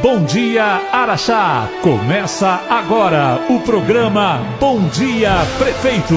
Bom Dia Araxá. Começa agora o programa Bom Dia Prefeito.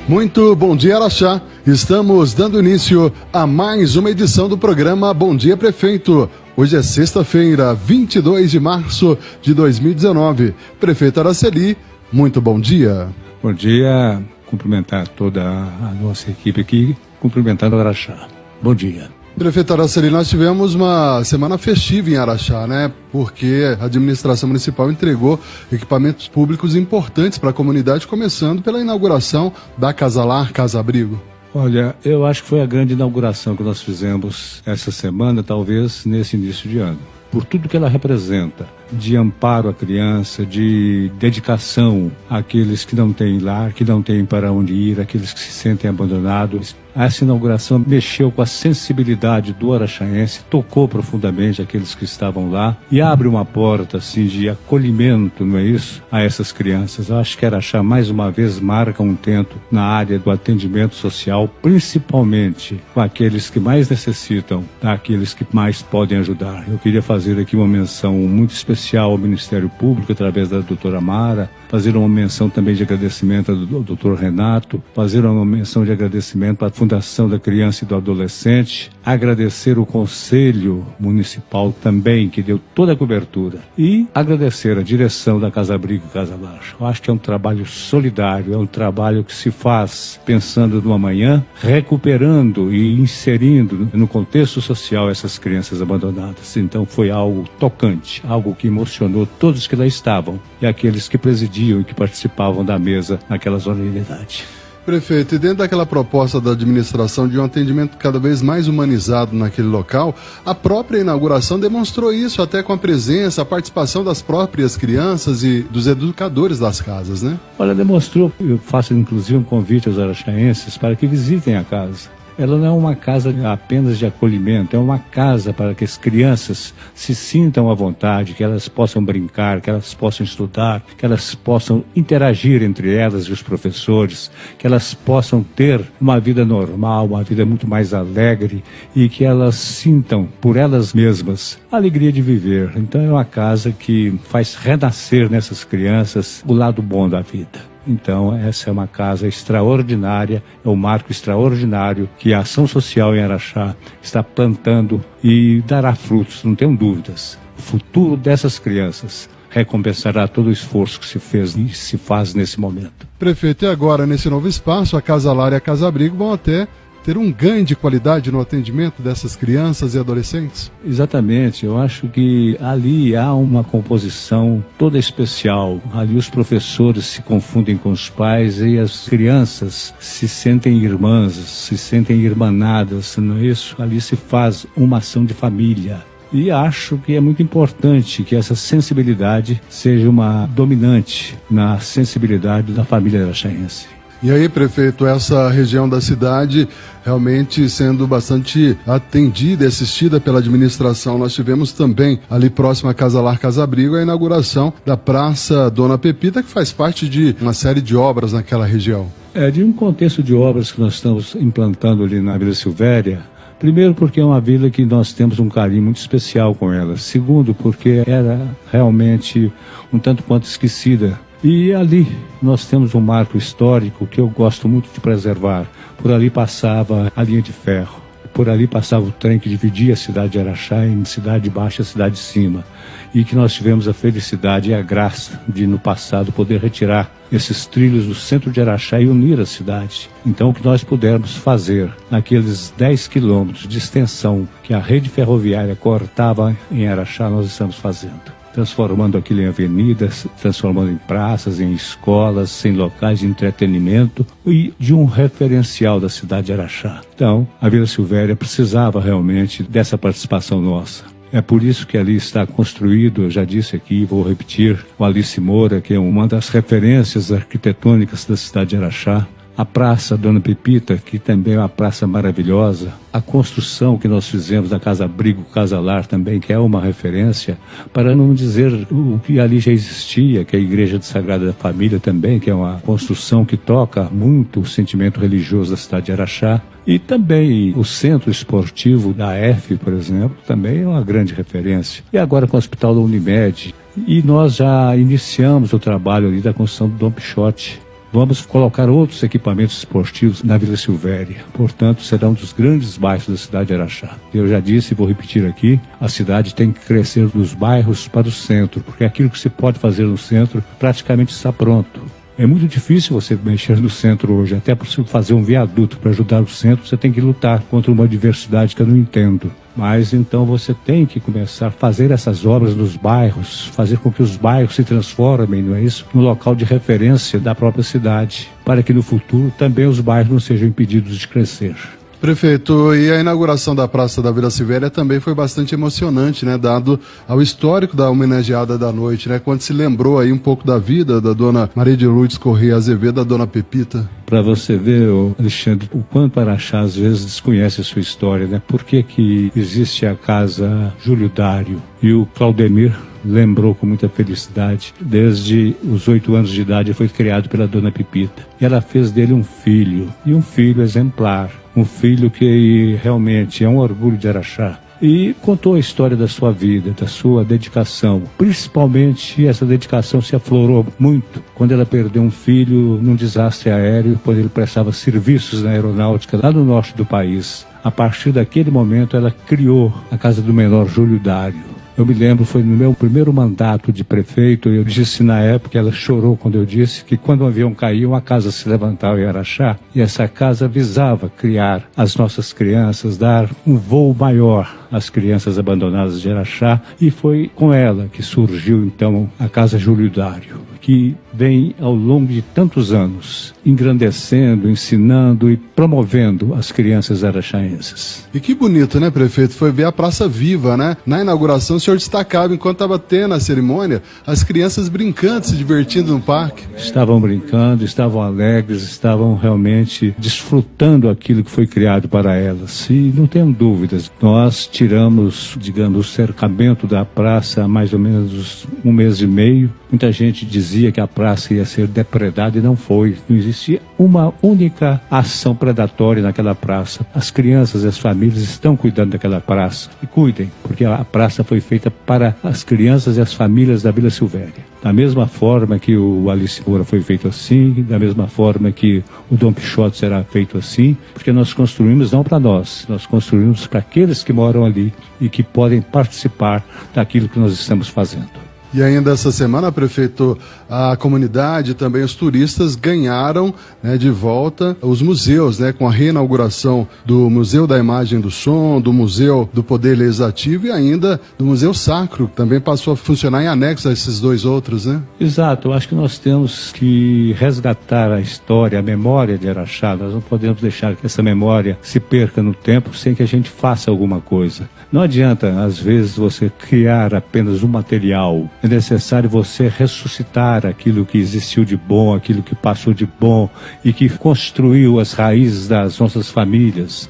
Muito bom dia, Araxá. Estamos dando início a mais uma edição do programa Bom Dia Prefeito. Hoje é sexta-feira, 22 de março de 2019. Prefeito Araceli, muito bom dia. Bom dia, cumprimentar toda a nossa equipe aqui, cumprimentando o Araxá. Bom dia. Prefeito Araceli, nós tivemos uma semana festiva em Araxá, né? Porque a administração municipal entregou equipamentos públicos importantes para a comunidade, começando pela inauguração da Casa Lar, Casa Abrigo. Olha, eu acho que foi a grande inauguração que nós fizemos essa semana, talvez nesse início de ano. Por tudo que ela representa, de amparo à criança, de dedicação àqueles que não têm lar, que não têm para onde ir, aqueles que se sentem abandonados. Essa inauguração mexeu com a sensibilidade do araxaense, tocou profundamente aqueles que estavam lá e abre uma porta assim de acolhimento, não é isso? A essas crianças. Eu acho que Araxá mais uma vez marca um tento na área do atendimento social, principalmente com aqueles que mais necessitam, daqueles que mais podem ajudar. Eu queria fazer aqui uma menção muito especial ao Ministério Público, através da doutora Mara, fazer uma menção também de agradecimento ao doutor Renato, fazer uma menção de agradecimento à Fundação da Criança e do Adolescente, agradecer o Conselho Municipal também, que deu toda a cobertura, e agradecer a direção da Casa Abrigo e Casa Lar. Eu acho que é um trabalho solidário, é um trabalho que se faz pensando no amanhã, recuperando e inserindo no contexto social essas crianças abandonadas. Então foi algo tocante, algo que emocionou todos que lá estavam e aqueles que presidiam e que participavam da mesa naquela solenidade. Prefeito, e dentro daquela proposta da administração de um atendimento cada vez mais humanizado naquele local, a própria inauguração demonstrou isso, até com a presença, a participação das próprias crianças e dos educadores das casas, né? Olha, demonstrou, eu faço inclusive um convite aos araxaenses para que visitem a casa. Ela não é uma casa apenas de acolhimento, é uma casa para que as crianças se sintam à vontade, que elas possam brincar, que elas possam estudar, que elas possam interagir entre elas e os professores, que elas possam ter uma vida normal, uma vida muito mais alegre e que elas sintam por elas mesmas a alegria de viver. Então é uma casa que faz renascer nessas crianças o lado bom da vida. Então, essa é uma casa extraordinária, é um marco extraordinário que a ação social em Araxá está plantando e dará frutos, não tenho dúvidas. O futuro dessas crianças recompensará todo o esforço que se fez e se faz nesse momento. Prefeito, e agora, nesse novo espaço, a Casa Lar e a Casa Abrigo vão até ter um ganho de qualidade no atendimento dessas crianças e adolescentes? Exatamente, eu acho que ali há uma composição toda especial. Ali os professores se confundem com os pais e as crianças se sentem irmãs, se sentem irmanadas, não é isso? Ali se faz uma ação de família. E acho que é muito importante que essa sensibilidade seja uma dominante na sensibilidade da família araxaense. E aí, prefeito, essa região da cidade realmente sendo bastante atendida e assistida pela administração. Nós tivemos também, ali próximo à Casa Lar, Casa Abrigo, a inauguração da Praça Dona Pepita, que faz parte de uma série de obras naquela região. De um contexto de obras que nós estamos implantando ali na Vila Silvéria. Primeiro, porque é uma vila que nós temos um carinho muito especial com ela. Segundo, porque era realmente um tanto quanto esquecida. E ali nós temos um marco histórico que eu gosto muito de preservar. Por ali passava a linha de ferro, por ali passava o trem que dividia a cidade de Araxá em cidade de baixo e a cidade de cima. E que nós tivemos a felicidade e a graça de, no passado, poder retirar esses trilhos do centro de Araxá e unir a cidade. Então, o que nós pudermos fazer naqueles 10 quilômetros de extensão que a rede ferroviária cortava em Araxá, nós estamos fazendo. Transformando aquilo em avenidas, transformando em praças, em escolas, em locais de entretenimento e de um referencial da cidade de Araxá. Então, a Vila Silvéria precisava realmente dessa participação nossa. É por isso que ali está construído, eu já disse aqui, vou repetir, o Alice Moura, que é uma das referências arquitetônicas da cidade de Araxá. A Praça Dona Pepita, que também é uma praça maravilhosa, a construção que nós fizemos da Casa Abrigo, Casa Lar também, que é uma referência, para não dizer o que ali já existia, que é a Igreja de Sagrada da Família também, que é uma construção que toca muito o sentimento religioso da cidade de Araxá. E também o centro esportivo da F, por exemplo, também é uma grande referência. E agora com o Hospital da Unimed. E nós já iniciamos o trabalho ali da construção do Dom Quixote. Vamos colocar outros equipamentos esportivos na Vila Silvéria. Portanto, será um dos grandes bairros da cidade de Araxá. Eu já disse e vou repetir aqui, a cidade tem que crescer dos bairros para o centro, porque aquilo que se pode fazer no centro praticamente está pronto. É muito difícil você mexer no centro hoje, até para você fazer um viaduto para ajudar o centro, você tem que lutar contra uma diversidade que eu não entendo. Mas então você tem que começar a fazer essas obras nos bairros, fazer com que os bairros se transformem, não é isso? No local de referência da própria cidade, para que no futuro também os bairros não sejam impedidos de crescer. Prefeito, e a inauguração da Praça da Vila Silvéria também foi bastante emocionante, né? Dado ao histórico da homenageada da noite, né? Quando se lembrou aí um pouco da vida da dona Maria de Lourdes Corrêa Azevedo, da dona Pepita. Para você ver, Alexandre, o quanto Araxá às vezes desconhece a sua história, né? Por que existe a Casa Júlio Dário? E o Claudemir lembrou com muita felicidade. Desde os 8 anos de idade foi criado pela dona Pepita. E ela fez dele um filho, e um filho exemplar. Um filho que realmente é um orgulho de Araxá. E contou a história da sua vida, da sua dedicação. Principalmente essa dedicação se aflorou muito quando ela perdeu um filho num desastre aéreo, quando ele prestava serviços na aeronáutica lá no norte do país. A partir daquele momento ela criou a Casa do Menor Júlio Dário. Eu me lembro, foi no meu primeiro mandato de prefeito, eu disse na época, ela chorou quando eu disse que quando um avião caía, uma casa se levantava em Araxá, e essa casa visava criar as nossas crianças, dar um voo maior às crianças abandonadas de Araxá, e foi com ela que surgiu então a Casa Júlio Dário, que vem ao longo de tantos anos engrandecendo, ensinando e promovendo as crianças araxaenses. E que bonito, né, prefeito? Foi ver a praça viva, né? Na inauguração, o senhor destacava, enquanto estava tendo a cerimônia, as crianças brincando, se divertindo no parque. Estavam brincando, estavam alegres, estavam realmente desfrutando aquilo que foi criado para elas. E não tenham dúvidas, nós tiramos, digamos, o cercamento da praça há mais ou menos 1 mês e meio. Muita gente dizia que a praça ia ser depredada e não foi. Não existia uma única ação predatória naquela praça. As crianças e as famílias estão cuidando daquela praça. E cuidem, porque a praça foi feita para as crianças e as famílias da Vila Silvéria. Da mesma forma que o Alice Moura foi feito assim, da mesma forma que o Dom Quixote será feito assim, porque nós construímos não para nós construímos para aqueles que moram ali e que podem participar daquilo que nós estamos fazendo. E ainda essa semana, prefeito, a comunidade, também os turistas ganharam, né, de volta os museus, né, com a reinauguração do Museu da Imagem do Som, do Museu do Poder Legislativo e ainda do Museu Sacro, que também passou a funcionar em anexo a esses dois outros, né? Exato, eu acho que nós temos que resgatar a história, a memória de Araxá. Nós não podemos deixar que essa memória se perca no tempo sem que a gente faça alguma coisa. Não adianta, às vezes, você criar apenas um material. É necessário você ressuscitar aquilo que existiu de bom, aquilo que passou de bom e que construiu as raízes das nossas famílias.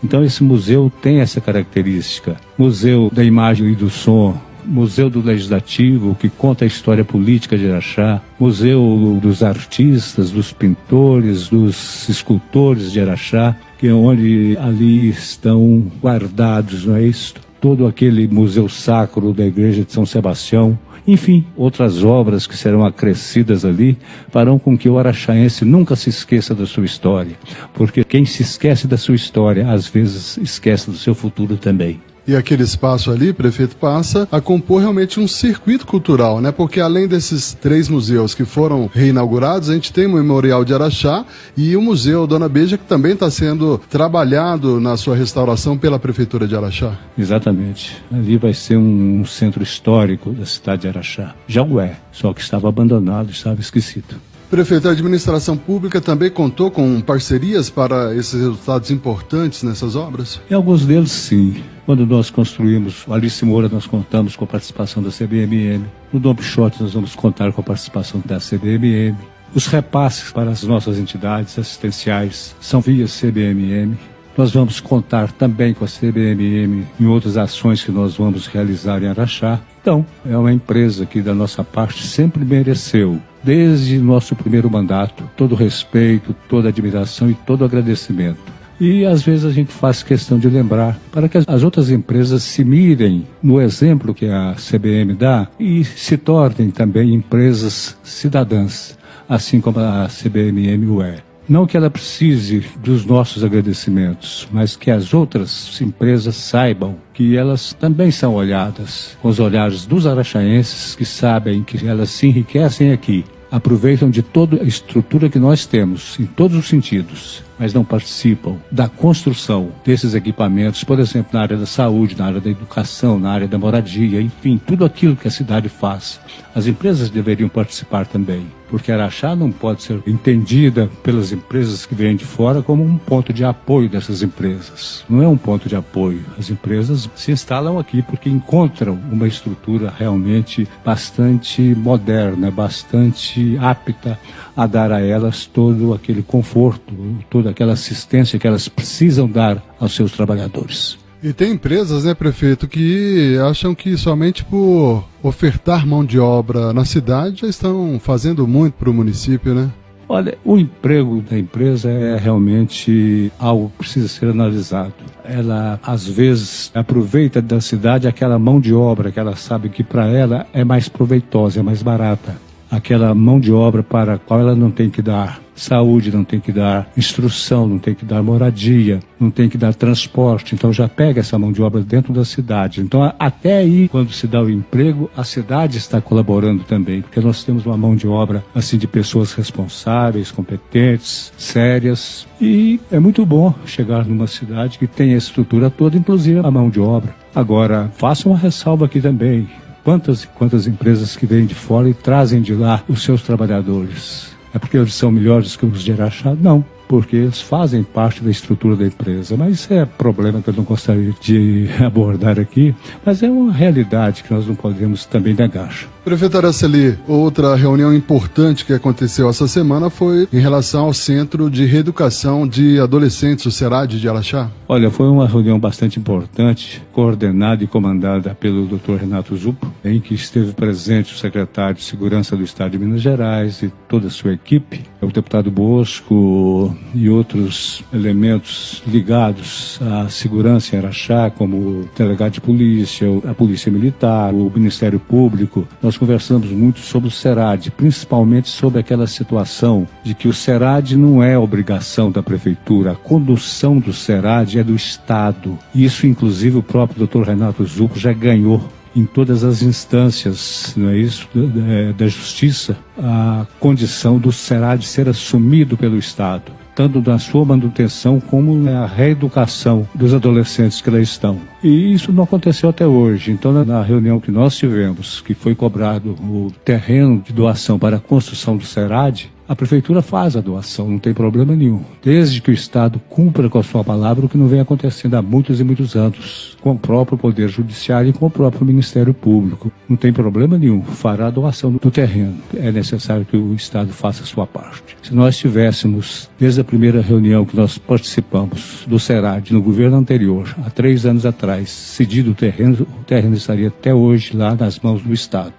Então esse museu tem essa característica. Museu da Imagem e do Som, Museu do Legislativo, que conta a história política de Araxá, Museu dos Artistas, dos Pintores, dos Escultores de Araxá, que é onde ali estão guardados, não é isso? Todo aquele museu sacro da Igreja de São Sebastião. Enfim, outras obras que serão acrescidas ali farão com que o araxaense nunca se esqueça da sua história. Porque quem se esquece da sua história, às vezes esquece do seu futuro também. E aquele espaço ali, prefeito, passa a compor realmente um circuito cultural, né? Porque além desses 3 museus que foram reinaugurados, a gente tem o Memorial de Araxá e o Museu Dona Beija, que também está sendo trabalhado na sua restauração pela Prefeitura de Araxá. Exatamente. Ali vai ser um centro histórico da cidade de Araxá. Já o é, só que estava abandonado, estava esquecido. Prefeito, a administração pública também contou com parcerias para esses resultados importantes nessas obras? Em alguns deles, sim. Quando nós construímos o Alice Moura, nós contamos com a participação da CBMM. No Dom Quixote, nós vamos contar com a participação da CBMM. Os repasses para as nossas entidades assistenciais são via CBMM. Nós vamos contar também com a CBMM em outras ações que nós vamos realizar em Araxá. Então, é uma empresa que da nossa parte sempre mereceu, desde nosso primeiro mandato, todo o respeito, toda a admiração e todo o agradecimento. E às vezes a gente faz questão de lembrar para que as outras empresas se mirem no exemplo que a CBM dá e se tornem também empresas cidadãs, assim como a CBMM o é. Não que ela precise dos nossos agradecimentos, mas que as outras empresas saibam que elas também são olhadas com os olhares dos araxaenses, que sabem que elas se enriquecem aqui, aproveitam de toda a estrutura que nós temos, em todos os sentidos, mas não participam da construção desses equipamentos, por exemplo, na área da saúde, na área da educação, na área da moradia, enfim, tudo aquilo que a cidade faz. As empresas deveriam participar também, porque Araxá não pode ser entendida pelas empresas que vêm de fora como um ponto de apoio dessas empresas. Não é um ponto de apoio. As empresas se instalam aqui porque encontram uma estrutura realmente bastante moderna, bastante apta a dar a elas todo aquele conforto, toda aquela assistência que elas precisam dar aos seus trabalhadores. E tem empresas, né, prefeito, que acham que somente por ofertar mão de obra na cidade já estão fazendo muito para o município, né? Olha, o emprego da empresa é realmente algo que precisa ser analisado. Ela, às vezes, aproveita da cidade aquela mão de obra que ela sabe que para ela é mais proveitosa, é mais barata. Aquela mão de obra para a qual ela não tem que dar saúde, não tem que dar instrução, não tem que dar moradia, não tem que dar transporte. Então já pega essa mão de obra dentro da cidade. Então até aí, quando se dá o emprego, a cidade está colaborando também, porque nós temos uma mão de obra assim de pessoas responsáveis, competentes, sérias. E é muito bom chegar numa cidade que tem a estrutura toda, inclusive a mão de obra. Agora, faço uma ressalva aqui também. Quantas e quantas empresas que vêm de fora e trazem de lá os seus trabalhadores? É porque eles são melhores que os de Araxá? Não, porque eles fazem parte da estrutura da empresa. Mas isso é problema que eu não gostaria de abordar aqui, mas é uma realidade que nós não podemos também negar. Prefeito Araceli, outra reunião importante que aconteceu essa semana foi em relação ao Centro de Reeducação de Adolescentes, o SERAD de Araxá. Olha, foi uma reunião bastante importante, coordenada e comandada pelo Dr. Renato Zupo, em que esteve presente o secretário de Segurança do Estado de Minas Gerais e toda a sua equipe, o deputado Bosco e outros elementos ligados à segurança em Araxá, como o delegado de polícia, a polícia militar, o Ministério Público. Nós conversamos muito sobre o SERAD, principalmente sobre aquela situação de que o SERAD não é obrigação da prefeitura, a condução do SERAD é do Estado. Isso, inclusive, o próprio Dr. Renato Zupo já ganhou em todas as instâncias, não é isso, da justiça, a condição do SERAD ser assumido pelo Estado, tanto na sua manutenção como na reeducação dos adolescentes que lá estão. E isso não aconteceu até hoje. Então, na reunião que nós tivemos, que foi cobrado o terreno de doação para a construção do SERAD, a prefeitura faz a doação, não tem problema nenhum. Desde que o Estado cumpra com a sua palavra, o que não vem acontecendo há muitos e muitos anos, com o próprio Poder Judiciário e com o próprio Ministério Público. Não tem problema nenhum, fará a doação do terreno. É necessário que o Estado faça a sua parte. Se nós tivéssemos, desde a primeira reunião que nós participamos do SERAD no governo anterior, há 3 anos atrás, cedido o terreno estaria até hoje lá nas mãos do Estado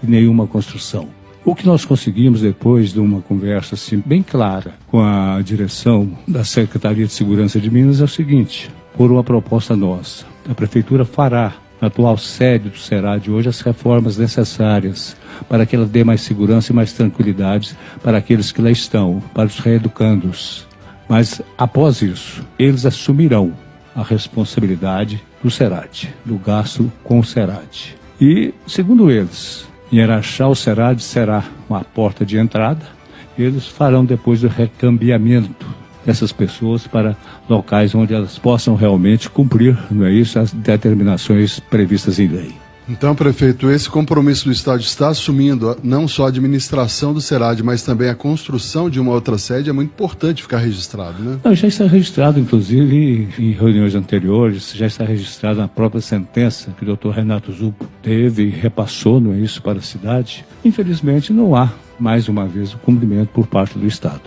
e nenhuma construção. O que nós conseguimos depois de uma conversa assim, bem clara com a direção da Secretaria de Segurança de Minas é o seguinte: por uma proposta nossa, a Prefeitura fará na atual sede do SERAD hoje as reformas necessárias para que ela dê mais segurança e mais tranquilidade para aqueles que lá estão, para os reeducandos. Mas após isso, eles assumirão a responsabilidade do SERAD, do gasto com o SERAD. E, segundo eles, em Araxá, o SERAD será uma porta de entrada. Eles farão depois o recambiamento dessas pessoas para locais onde elas possam realmente cumprir, não é isso, as determinações previstas em lei. Então, prefeito, esse compromisso do Estado está assumindo não só a administração do SERAD, mas também a construção de uma outra sede. É muito importante ficar registrado, né? Não, já está registrado, inclusive, em reuniões anteriores, já está registrado na própria sentença que o Dr. Renato Zupo teve e repassou, não é isso, para a cidade. Infelizmente, não há mais uma vez, o cumprimento por parte do Estado.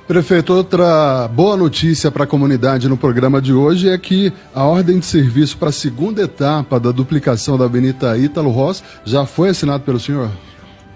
Prefeito, outra boa notícia para a comunidade no programa de hoje é que a ordem de serviço para a segunda etapa da duplicação da Avenida Ítalo Rossi já foi assinada pelo senhor?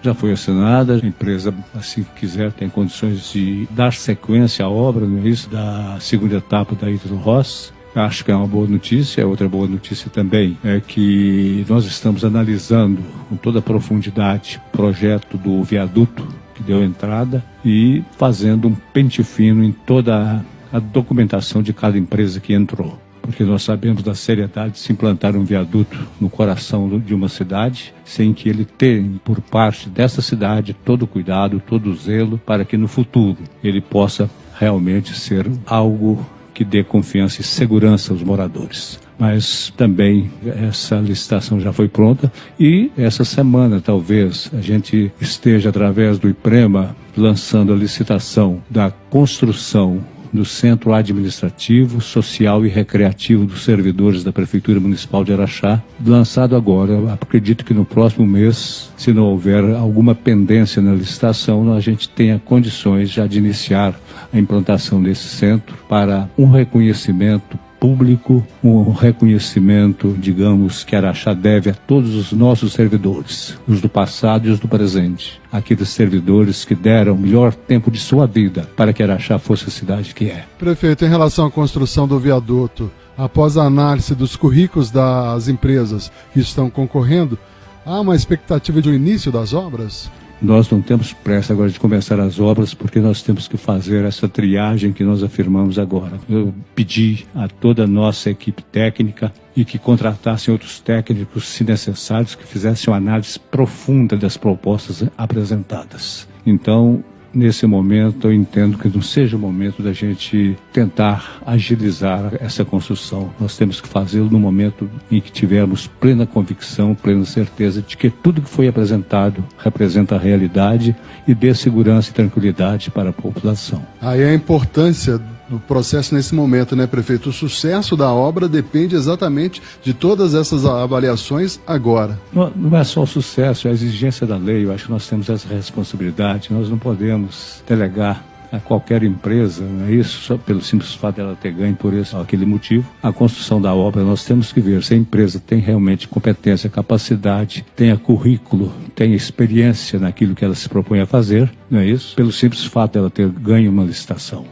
Já foi assinada, a empresa, assim que quiser, tem condições de dar sequência à obra, não é isso, da segunda etapa da Ítalo Rossi. Acho que é uma boa notícia. Outra boa notícia também é que nós estamos analisando com toda a profundidade o projeto do viaduto que deu entrada e fazendo um pente fino em toda a documentação de cada empresa que entrou. Porque nós sabemos da seriedade de se implantar um viaduto no coração de uma cidade, sem que ele tenha, por parte dessa cidade, todo o cuidado, todo o zelo, para que no futuro ele possa realmente ser algo que dê confiança e segurança aos moradores. Mas também essa licitação já foi pronta e essa semana talvez a gente esteja, através do IPREMA, lançando a licitação da construção do Centro Administrativo, Social e Recreativo dos Servidores da Prefeitura Municipal de Araxá, lançado agora. Eu acredito que no próximo mês, se não houver alguma pendência na licitação, a gente tenha condições já de iniciar a implantação desse centro para um reconhecimento público, um reconhecimento, digamos, que Araxá deve a todos os nossos servidores, os do passado e os do presente, aqueles servidores que deram o melhor tempo de sua vida para que Araxá fosse a cidade que é. Prefeito, em relação à construção do viaduto, após a análise dos currículos das empresas que estão concorrendo, há uma expectativa de um início das obras? Nós não temos pressa agora de começar as obras, porque nós temos que fazer essa triagem que nós afirmamos agora. Eu pedi a toda a nossa equipe técnica e que contratassem outros técnicos, se necessários, que fizessem uma análise profunda das propostas apresentadas. Então, nesse momento, eu entendo que não seja o momento da gente tentar agilizar essa construção. Nós temos que fazê-lo no momento em que tivermos plena convicção, plena certeza de que tudo que foi apresentado representa a realidade e dê segurança e tranquilidade para a população. Aí a importância do processo nesse momento, né, prefeito? O sucesso da obra depende exatamente de todas essas avaliações agora. Não é só o sucesso, é a exigência da lei. Eu acho que nós temos essa responsabilidade. Nós não podemos delegar a qualquer empresa, não é isso? Só pelo simples fato dela ter ganho por esse ou aquele motivo. A construção da obra, nós temos que ver se a empresa tem realmente competência, capacidade, tenha currículo, tenha experiência naquilo que ela se propõe a fazer, não é isso? Pelo simples fato dela ter ganho uma licitação.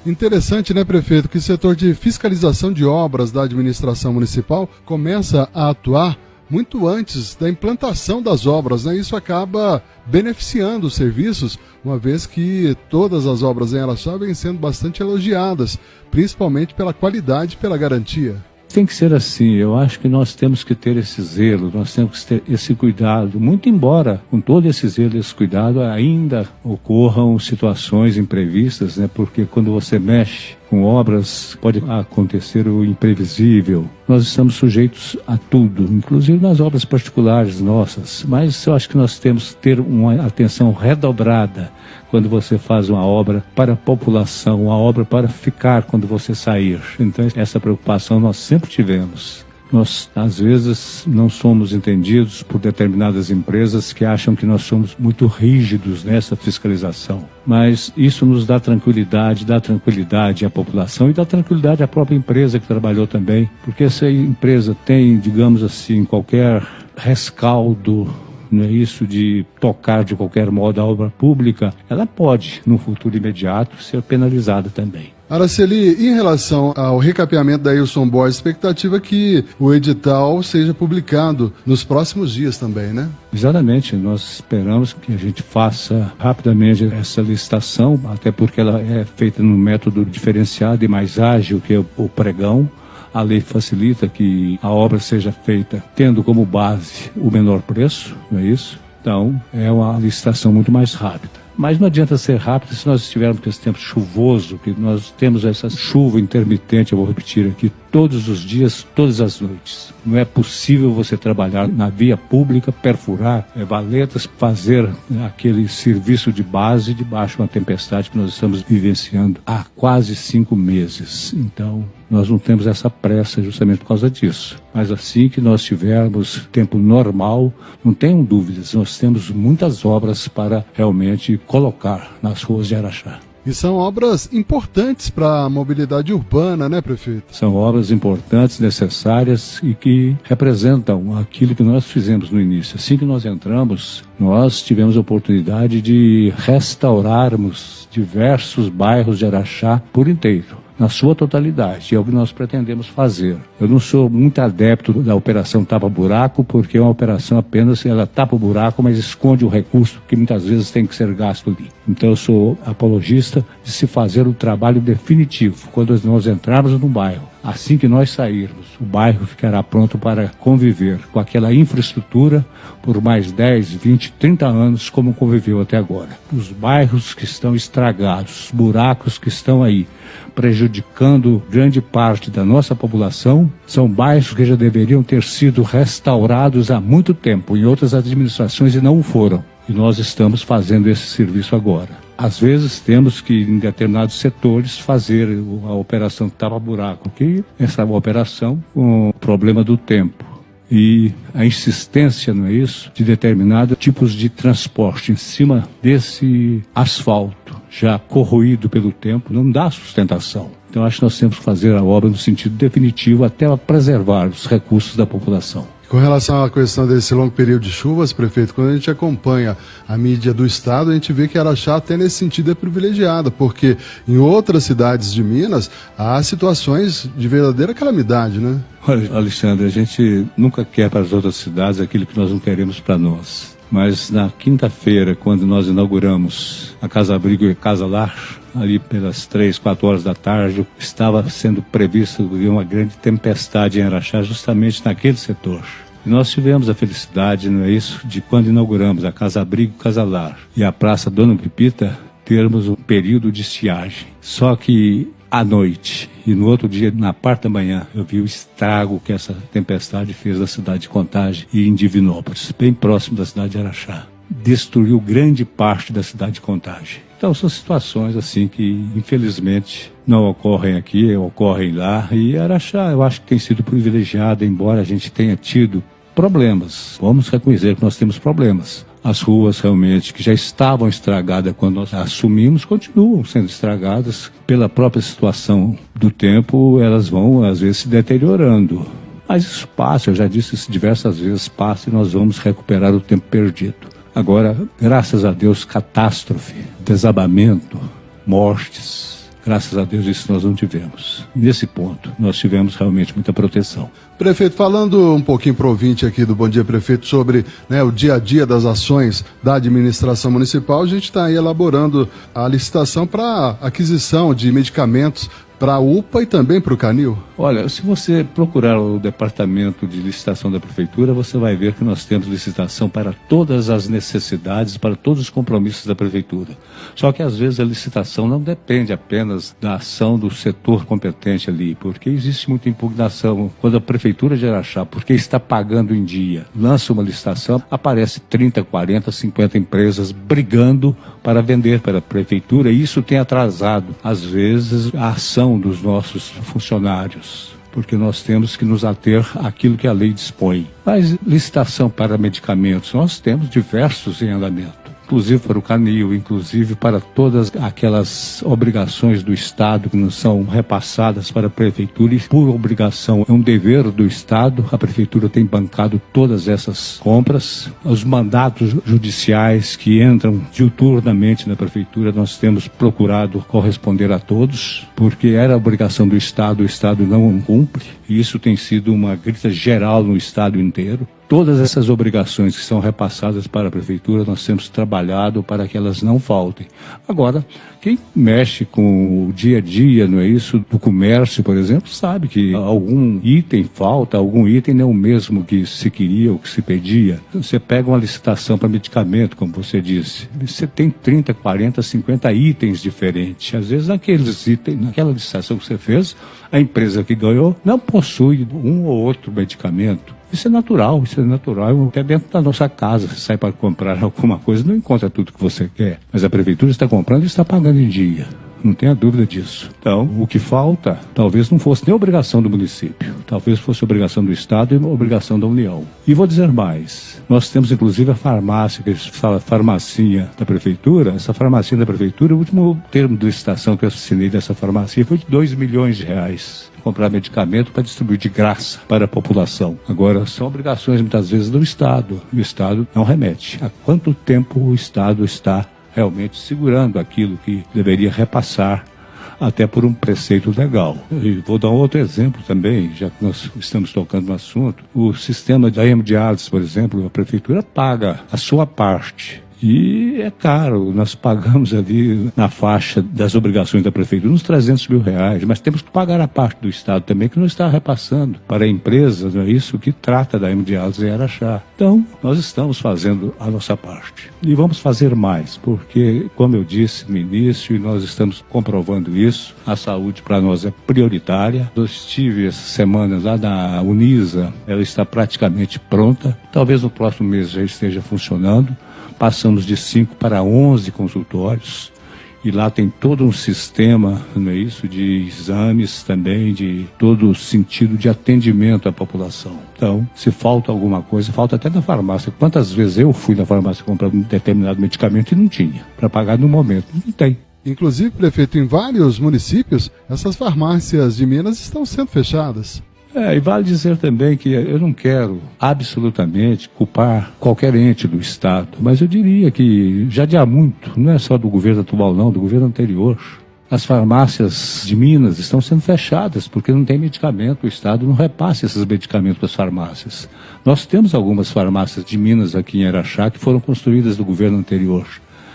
Interessante, né, prefeito, que o setor de fiscalização de obras da administração municipal começa a atuar muito antes da implantação das obras, né? Isso acaba beneficiando os serviços, uma vez que todas as obras em Araxá vêm sendo bastante elogiadas, principalmente pela qualidade e pela garantia. Tem que ser assim. Eu acho que nós temos que ter esse zelo, nós temos que ter esse cuidado, muito embora com todo esse zelo e esse cuidado ainda ocorram situações imprevistas, né? Porque quando você mexe com obras pode acontecer o imprevisível. Nós estamos sujeitos a tudo, inclusive nas obras particulares nossas, mas eu acho que nós temos que ter uma atenção redobrada quando você faz uma obra para a população, uma obra para ficar quando você sair. Então essa preocupação nós sempre tivemos. Nós, às vezes, não somos entendidos por determinadas empresas que acham que nós somos muito rígidos nessa fiscalização. Mas isso nos dá tranquilidade à população e dá tranquilidade à própria empresa que trabalhou também. Porque se a empresa tem, digamos assim, qualquer rescaldo, não é isso, de tocar de qualquer modo a obra pública, ela pode, no futuro imediato, ser penalizada também. Araceli, em relação ao recapeamento da Wilson Borges, expectativa que o edital seja publicado nos próximos dias também, né? Exatamente, nós esperamos que a gente faça rapidamente essa licitação, até porque ela é feita num método diferenciado e mais ágil que o pregão. A lei facilita que a obra seja feita tendo como base o menor preço, não é isso? Então, é uma licitação muito mais rápida. Mas não adianta ser rápido se nós estivermos com esse tempo chuvoso, que nós temos essa chuva intermitente, eu vou repetir aqui, todos os dias, todas as noites. Não é possível você trabalhar na via pública, perfurar valetas, fazer aquele serviço de base debaixo de uma tempestade que nós estamos vivenciando há quase 5 meses. Então, Nós não temos essa pressa justamente por causa disso. Mas assim que nós tivermos tempo normal, não tenham dúvidas, nós temos muitas obras para realmente colocar nas ruas de Araxá. E são obras importantes para a mobilidade urbana, né, prefeito? São obras importantes, necessárias e que representam aquilo que nós fizemos no início. Assim que nós entramos, nós tivemos a oportunidade de restaurarmos diversos bairros de Araxá por inteiro, na sua totalidade, é o que nós pretendemos fazer. Eu não sou muito adepto da operação tapa-buraco, porque é uma operação apenas, ela tapa o buraco, mas esconde o recurso que muitas vezes tem que ser gasto ali. Então eu sou apologista de se fazer o trabalho definitivo. Quando nós entrarmos num bairro, assim que nós sairmos, o bairro ficará pronto para conviver com aquela infraestrutura por mais 10, 20, 30 anos, como conviveu até agora. Os bairros que estão estragados, os buracos que estão aí, prejudicando grande parte da nossa população, são bairros que já deveriam ter sido restaurados há muito tempo em outras administrações e não o foram. E nós estamos fazendo esse serviço agora. Às vezes temos que, em determinados setores, fazer a operação tapa-buraco, que essa é uma operação com o problema do tempo e a insistência, não é isso, de determinados tipos de transporte em cima desse asfalto já corroído pelo tempo, não dá sustentação. Então acho que nós temos que fazer a obra no sentido definitivo até preservar os recursos da população. Com relação à questão desse longo período de chuvas, prefeito, quando a gente acompanha a mídia do estado, a gente vê que Araxá até nesse sentido é privilegiada, porque em outras cidades de Minas há situações de verdadeira calamidade, né? Olha, Alexandre, a gente nunca quer para as outras cidades aquilo que nós não queremos para nós. Mas na quinta-feira, quando nós inauguramos a Casa Abrigo e a Casa Lar, ali pelas 3, 4 horas da tarde, estava sendo previsto uma grande tempestade em Araxá, justamente naquele setor. E nós tivemos a felicidade, não é isso, de quando inauguramos a Casa Abrigo e Casa Lar e a Praça Dona Pepita, termos um período de estiagem. Só que à noite e no outro dia, na parte da manhã, eu vi o estrago que essa tempestade fez na cidade de Contagem e em Divinópolis, bem próximo da cidade de Araxá. Destruiu grande parte da cidade de Contagem. Então são situações assim que infelizmente não ocorrem aqui, ocorrem lá. E Araxá eu acho que tem sido privilegiada, embora a gente tenha tido problemas. Vamos reconhecer que nós temos problemas. As ruas realmente que já estavam estragadas quando nós assumimos, continuam sendo estragadas pela própria situação do tempo, elas vão às vezes se deteriorando. Mas isso passa, eu já disse isso diversas vezes, passa e nós vamos recuperar o tempo perdido. Agora, graças a Deus, catástrofe, desabamento, mortes, graças a Deus isso nós não tivemos. Nesse ponto, nós tivemos realmente muita proteção. Prefeito, falando um pouquinho para o ouvinte aqui do Bom Dia Prefeito sobre o dia a dia das ações da administração municipal, a gente está aí elaborando a licitação para aquisição de medicamentos para a UPA e também para o Canil. Olha, se você procurar o departamento de licitação da prefeitura, você vai ver que nós temos licitação para todas as necessidades, para todos os compromissos da prefeitura. Só que às vezes a licitação não depende apenas da ação do setor competente ali, porque existe muita impugnação. Quando a prefeitura de Araxá, porque está pagando em dia, lança uma licitação, aparece 30, 40, 50 empresas brigando para vender para a prefeitura, e isso tem atrasado, às vezes, a ação dos nossos funcionários, porque nós temos que nos ater àquilo que a lei dispõe. Mas licitação para medicamentos, nós temos diversos em andamento, inclusive para o Canil, inclusive para todas aquelas obrigações do Estado que nos são repassadas para a Prefeitura, e por obrigação, é um dever do Estado, a Prefeitura tem bancado todas essas compras. Os mandatos judiciais que entram diuturnamente na Prefeitura, nós temos procurado corresponder a todos, porque era obrigação do Estado, o Estado não cumpre, e isso tem sido uma grita geral no Estado inteiro. Todas essas obrigações que são repassadas para a Prefeitura, nós temos trabalhado para que elas não faltem. Agora, quem mexe com o dia a dia, não é isso, do comércio, por exemplo, sabe que algum item falta, algum item não é o mesmo que se queria ou que se pedia. Você pega uma licitação para medicamento, como você disse, você tem 30, 40, 50 itens diferentes. Às vezes, naqueles itens, naquela licitação que você fez, a empresa que ganhou não possui um ou outro medicamento. Isso é natural. Até dentro da nossa casa, você sai para comprar alguma coisa, não encontra tudo que você quer. Mas a prefeitura está comprando e está pagando em dia. não tenha dúvida disso. Então, o que falta, talvez não fosse nem obrigação do município, talvez fosse obrigação do Estado e obrigação da União. E vou dizer mais, nós temos inclusive a farmácia, que a gente fala farmacinha da Prefeitura. Essa farmacinha da Prefeitura, o último termo de licitação que eu assinei dessa farmácia foi de R$2 milhões. Comprar medicamento para distribuir de graça para a população. Agora, são obrigações muitas vezes do Estado. E o Estado não remete. Há quanto tempo o Estado está realmente segurando aquilo que deveria repassar, até por um preceito legal? E vou dar um outro exemplo também, já que nós estamos tocando no assunto. O sistema da hemodiálise, por exemplo, a Prefeitura paga a sua parte. E é caro, nós pagamos ali na faixa das obrigações da Prefeitura uns R$300 mil, mas temos que pagar a parte do Estado também, que não está repassando para a empresa, não é isso, que trata da hemodiálise em Araxá. Então, nós estamos fazendo a nossa parte. E vamos fazer mais, porque, como eu disse no início, e nós estamos comprovando isso, a saúde para nós é prioritária. Eu estive essa semana lá na Unisa, ela está praticamente pronta, talvez no próximo mês já esteja funcionando. Passamos de 5 para 11 consultórios e lá tem todo um sistema, não é isso, de exames também, de todo o sentido de atendimento à população. Então, se falta alguma coisa, falta até na farmácia. Quantas vezes eu fui na farmácia comprar um determinado medicamento e não tinha, para pagar no momento? Não tem. Inclusive, prefeito, em vários municípios, essas farmácias de Minas estão sendo fechadas. E vale dizer também que eu não quero absolutamente culpar qualquer ente do Estado, mas eu diria que já de há muito, não é só do governo atual não, do governo anterior, as farmácias de Minas estão sendo fechadas porque não tem medicamento, o Estado não repassa esses medicamentos para as farmácias. Nós temos algumas farmácias de Minas aqui em Araxá que foram construídas do governo anterior.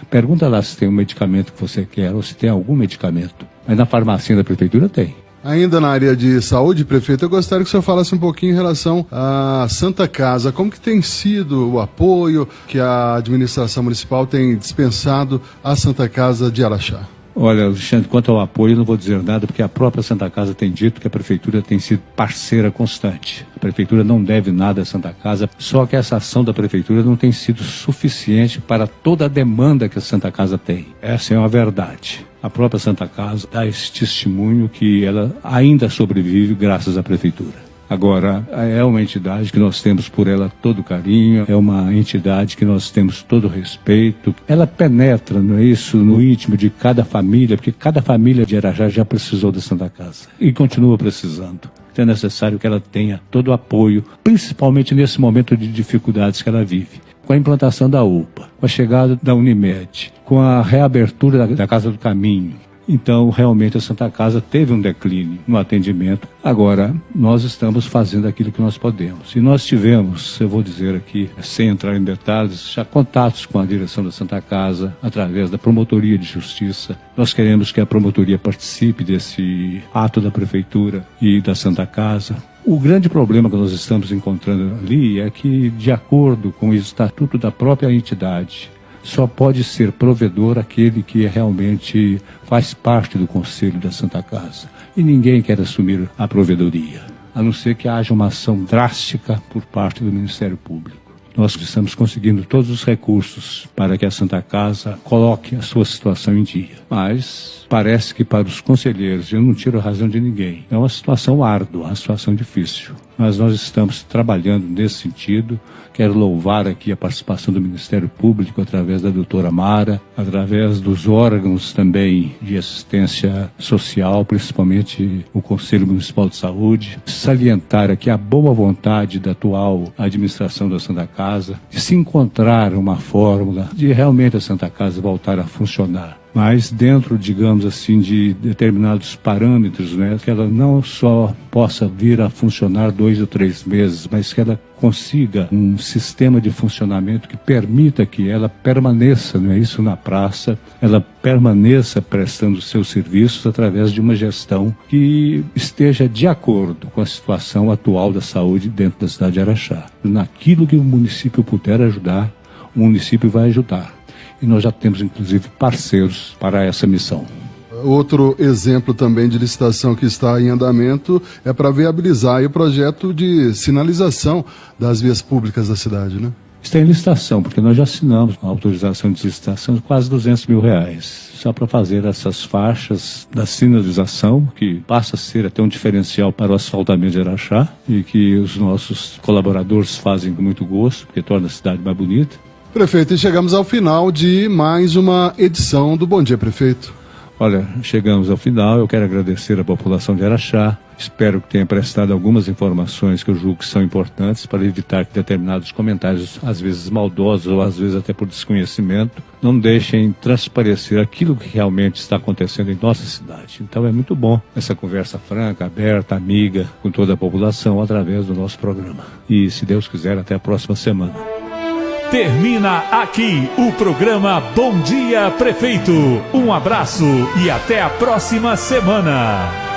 Pergunta lá se tem um medicamento que você quer ou se tem algum medicamento, mas na farmácia da Prefeitura tem. Ainda na área de saúde, prefeito, eu gostaria que o senhor falasse um pouquinho em relação à Santa Casa. Como que tem sido o apoio que a administração municipal tem dispensado à Santa Casa de Araxá? Olha, Alexandre, quanto ao apoio, eu não vou dizer nada, porque a própria Santa Casa tem dito que a Prefeitura tem sido parceira constante. A Prefeitura não deve nada à Santa Casa, só que essa ação da Prefeitura não tem sido suficiente para toda a demanda que a Santa Casa tem. Essa é uma verdade. A própria Santa Casa dá esse testemunho que ela ainda sobrevive graças à Prefeitura. Agora, é uma entidade que nós temos por ela todo carinho, é uma entidade que nós temos todo respeito. Ela penetra, não é isso, no íntimo de cada família, porque cada família de Araxá já precisou da Santa Casa e continua precisando. Então é necessário que ela tenha todo o apoio, principalmente nesse momento de dificuldades que ela vive. Com a implantação da UPA, com a chegada da Unimed, com a reabertura da Casa do Caminho. Então, realmente, a Santa Casa teve um declínio no atendimento. Agora, nós estamos fazendo aquilo que nós podemos. E nós tivemos, eu vou dizer aqui, sem entrar em detalhes, já contatos com a direção da Santa Casa, através da Promotoria de Justiça. Nós queremos que a Promotoria participe desse ato da Prefeitura e da Santa Casa. O grande problema que nós estamos encontrando ali é que, de acordo com o estatuto da própria entidade, só pode ser provedor aquele que realmente faz parte do Conselho da Santa Casa. E ninguém quer assumir a provedoria, a não ser que haja uma ação drástica por parte do Ministério Público. Nós estamos conseguindo todos os recursos para que a Santa Casa coloque a sua situação em dia. Mas parece que para os conselheiros, eu não tiro a razão de ninguém, é uma situação árdua, uma situação difícil. Mas nós estamos trabalhando nesse sentido. Quero louvar aqui a participação do Ministério Público através da doutora Mara, através dos órgãos também de assistência social, principalmente o Conselho Municipal de Saúde. Salientar aqui a boa vontade da atual administração da Santa Casa de se encontrar uma fórmula de realmente a Santa Casa voltar a funcionar. Mas dentro, digamos assim, de determinados parâmetros, né, que ela não só possa vir a funcionar 2 ou 3 meses, mas que ela consiga um sistema de funcionamento que permita que ela permaneça, não é isso, na praça, ela permaneça prestando seus serviços através de uma gestão que esteja de acordo com a situação atual da saúde dentro da cidade de Araxá. Naquilo que o município puder ajudar, o município vai ajudar. E nós já temos, inclusive, parceiros para essa missão. Outro exemplo também de licitação que está em andamento é para viabilizar aí o projeto de sinalização das vias públicas da cidade, né? está em licitação, porque nós já assinamos uma autorização de licitação de quase R$200 mil, só para fazer essas faixas da sinalização, que passa a ser até um diferencial para o asfaltamento de Araxá, e que os nossos colaboradores fazem com muito gosto, porque torna a cidade mais bonita. Prefeito, e chegamos ao final de mais uma edição do Bom Dia, Prefeito. Olha, chegamos ao final, eu quero agradecer à população de Araxá, espero que tenha prestado algumas informações que eu julgo que são importantes para evitar que determinados comentários, às vezes maldosos ou às vezes até por desconhecimento, não deixem transparecer aquilo que realmente está acontecendo em nossa cidade. Então é muito bom essa conversa franca, aberta, amiga com toda a população através do nosso programa. E se Deus quiser, até a próxima semana. Termina aqui o programa Bom Dia Prefeito. Um abraço e até a próxima semana.